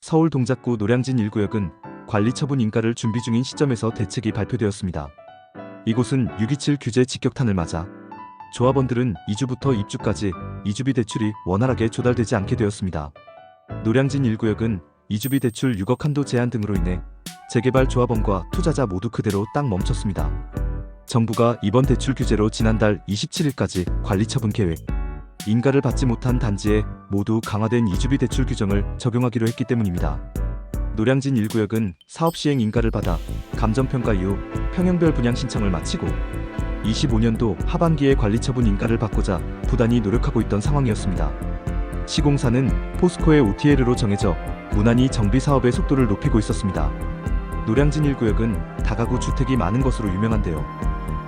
서울 동작구 노량진 1구역은 관리처분 인가를 준비 중인 시점에서 대책이 발표되었습니다. 이곳은 6.27 규제 직격탄을 맞아 조합원들은 이주부터 입주까지 이주비 대출이 원활하게 조달되지 않게 되었습니다. 노량진 1구역은 이주비 대출 6억 한도 제한 등으로 인해 재개발 조합원과 투자자 모두 그대로 딱 멈췄습니다. 정부가 이번 대출 규제로 지난달 27일까지 관리처분 계획, 인가를 받지 못한 단지에 모두 강화된 이주비 대출 규정을 적용하기로 했기 때문입니다. 노량진 1구역은 사업시행 인가를 받아 감정평가 이후 평형별 분양 신청을 마치고 25년도 하반기에 관리처분 인가를 받고자 부단히 노력하고 있던 상황이었습니다. 시공사는 포스코의 OTL으로 정해져 무난히 정비사업의 속도를 높이고 있었습니다. 노량진 1구역은 다가구 주택이 많은 것으로 유명한데요.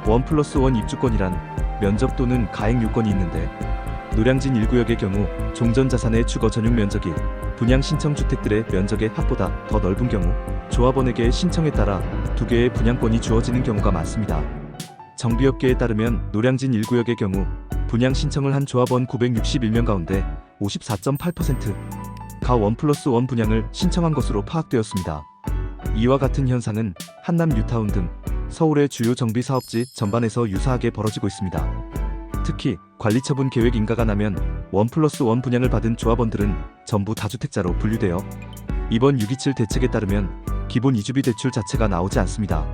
1+1 입주권이란 면적 또는 가액 요건이 있는데 노량진 1구역의 경우 종전자산의 주거 전용 면적이 분양 신청 주택들의 면적의 합보다 더 넓은 경우 조합원에게 신청에 따라 2개의 분양권이 주어지는 경우가 많습니다. 정비업계에 따르면 노량진 1구역의 경우 분양 신청을 한 조합원 961명 가운데 54.8%가 1+1 분양을 신청한 것으로 파악되었습니다. 이와 같은 현상은 한남 뉴타운 등 서울의 주요 정비사업지 전반에서 유사하게 벌어지고 있습니다. 특히 관리처분 계획 인가가 나면 1+1 분양을 받은 조합원들은 전부 다주택자로 분류되어 이번 6.27 대책에 따르면 기본 이주비 대출 자체가 나오지 않습니다.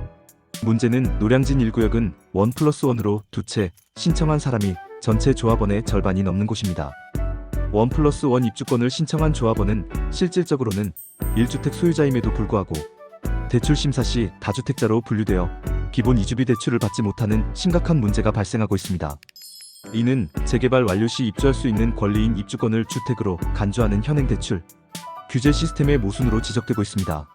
문제는 노량진 1구역은 1+1으로 2채 신청한 사람이 전체 조합원의 절반이 넘는 곳입니다. 1+1 입주권을 신청한 조합원은 실질적으로는 1주택 소유자임에도 불구하고 대출 심사 시 다주택자로 분류되어 기본 이주비 대출을 받지 못하는 심각한 문제가 발생하고 있습니다. 이는 재개발 완료 시 입주할 수 있는 권리인 입주권을 주택으로 간주하는 현행 대출 규제 시스템의 모순으로 지적되고 있습니다.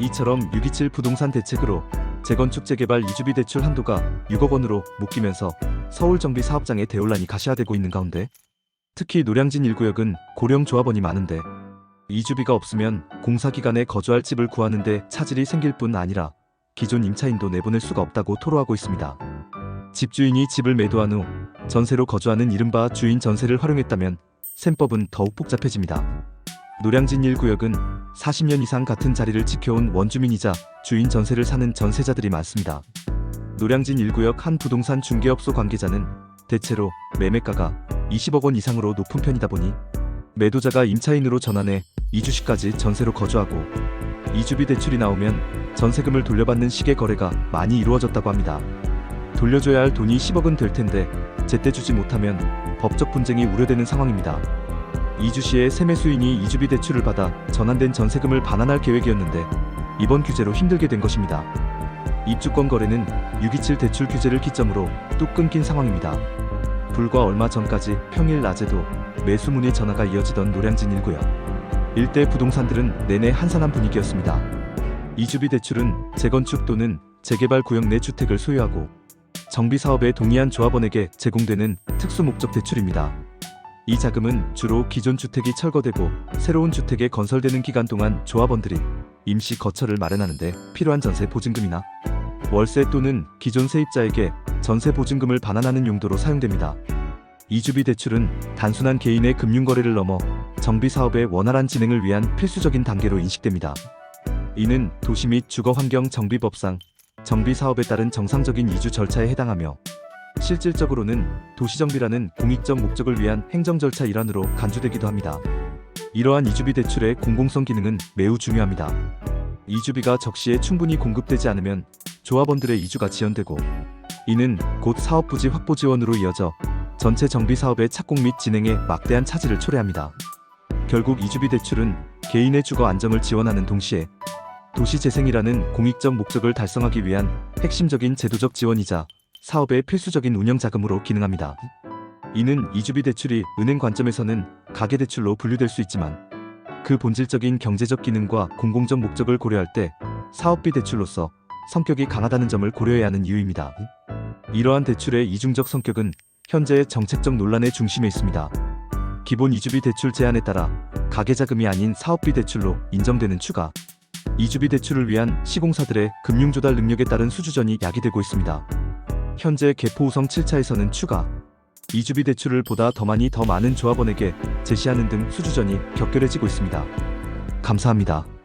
이처럼 6.27 부동산 대책으로 재건축 재개발 이주비 대출 한도가 6억 원으로 묶이면서 서울 정비 사업장의 대혼란이 가시화되고 있는 가운데 특히 노량진 1구역은 고령 조합원이 많은데 이주비가 없으면 공사기간에 거주할 집을 구하는 데 차질이 생길 뿐 아니라 기존 임차인도 내보낼 수가 없다고 토로하고 있습니다. 집주인이 집을 매도한 후 전세로 거주하는 이른바 주인 전세를 활용했다면 셈법은 더욱 복잡해집니다. 노량진 1구역은 40년 이상 같은 자리를 지켜온 원주민이자 주인 전세를 사는 전세자들이 많습니다. 노량진 1구역 한 부동산 중개업소 관계자는 대체로 매매가가 20억 원 이상으로 높은 편이다 보니 매도자가 임차인으로 전환해 이주시까지 전세로 거주하고 이주비 대출이 나오면 전세금을 돌려받는 식의 거래가 많이 이루어졌다고 합니다. 돌려줘야 할 돈이 10억은 될 텐데 제때 주지 못하면 법적 분쟁이 우려되는 상황입니다. 이주시의 세매수인이 이주비 대출을 받아 전환된 전세금을 반환할 계획이었는데 이번 규제로 힘들게 된 것입니다. 입주권 거래는 6.27 대출 규제를 기점으로 뚝 끊긴 상황입니다. 불과 얼마 전까지 평일 낮에도 매수문의 전화가 이어지던 노량진 1구역 일대 부동산들은 내내 한산한 분위기였습니다. 이주비 대출은 재건축 또는 재개발 구역 내 주택을 소유하고 정비사업에 동의한 조합원에게 제공되는 특수목적 대출입니다. 이 자금은 주로 기존 주택이 철거되고 새로운 주택에 건설되는 기간 동안 조합원들이 임시 거처를 마련하는 데 필요한 전세 보증금이나 월세 또는 기존 세입자에게 전세 보증금을 반환하는 용도로 사용됩니다. 이주비 대출은 단순한 개인의 금융거래를 넘어 정비사업의 원활한 진행을 위한 필수적인 단계로 인식됩니다. 이는 도시 및 주거환경 정비법상 정비사업에 따른 정상적인 이주 절차에 해당하며 실질적으로는 도시정비라는 공익적 목적을 위한 행정 절차 일환으로 간주되기도 합니다. 이러한 이주비 대출의 공공성 기능은 매우 중요합니다. 이주비가 적시에 충분히 공급되지 않으면 조합원들의 이주가 지연되고 이는 곧 사업부지 확보 지원으로 이어져 전체 정비사업의 착공 및 진행에 막대한 차질을 초래합니다. 결국 이주비 대출은 개인의 주거 안정을 지원하는 동시에 도시재생이라는 공익적 목적을 달성하기 위한 핵심적인 제도적 지원이자 사업의 필수적인 운영자금으로 기능합니다. 이는 이주비 대출이 은행 관점에서는 가계대출로 분류될 수 있지만 그 본질적인 경제적 기능과 공공적 목적을 고려할 때 사업비 대출로서 성격이 강하다는 점을 고려해야 하는 이유입니다. 이러한 대출의 이중적 성격은 현재의 정책적 논란의 중심에 있습니다. 기본 이주비 대출 제한에 따라 가계자금이 아닌 사업비 대출로 인정되는 추가 이주비 대출을 위한 시공사들의 금융조달 능력에 따른 수주전이 야기되고 있습니다. 현재 개포우성 7차에서는 추가 이주비 대출을 보다 더 많은 조합원에게 제시하는 등 수주전이 격결해지고 있습니다. 감사합니다.